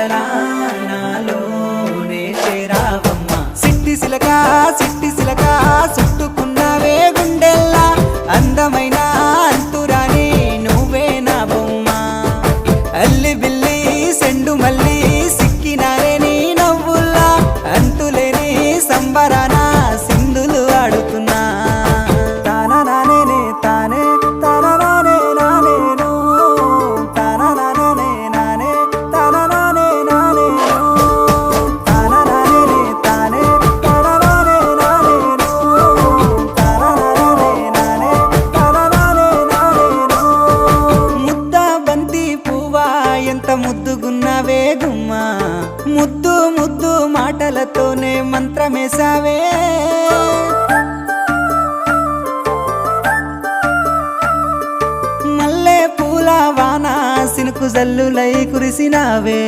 కలలా నాలోనే చేరావమ్మ సిట్టి సిలక చుట్టుకున్నావే గుండెల్లా అందమైన అంతురాని నువ్వే నా బొమ్మ అల్లి బిల్లి సెండు మల్లి సిక్కినారే నీ నవ్వుల్లా అంతులేని సంబరాన సింధులు ఆడుతున్నా తానా నానే తానే తానా నానే నానేను తానా నానే నానే తానా నానే నానేను తానా నానే తానే తానా నానే నానేను తానా నానే నానే తానా నానే నానేను ముద్ద బంతి పువ్వా ఎంత ముద్దుగున్నావే గుమ్మా ముద్దు ముద్దు మాటలతోనే మంత్రమేసావే మల్లె పూల వాన సినుకు జల్లులై కురిసినావే।